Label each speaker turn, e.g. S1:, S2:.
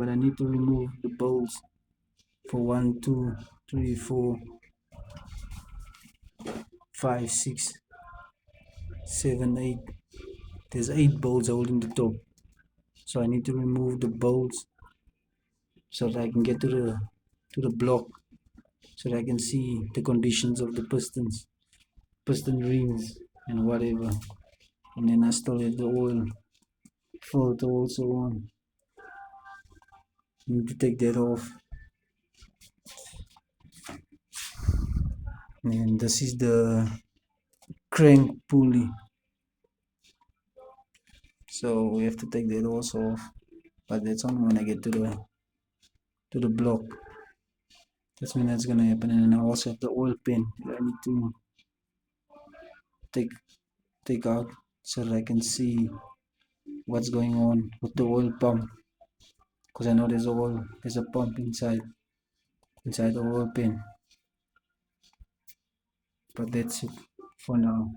S1: but I need to remove the bolts for 1, 2, 3, 4, 5, 6, 7, 8. There's 8 bolts holding the top, so I need to remove the bolts so that I can get to the block, so that I can see the conditions of the piston rings and whatever. And then I still have the oil filter also on. Need to take that off. And this is the crank pulley, so we have to take that also off, but that's only when I get to the block. That's when that's gonna happen. And then I also have the oil pan that I need to take take out so that I can see what's going on with the oil pump, because I know there's a pump inside the oil pan. But that's it for now.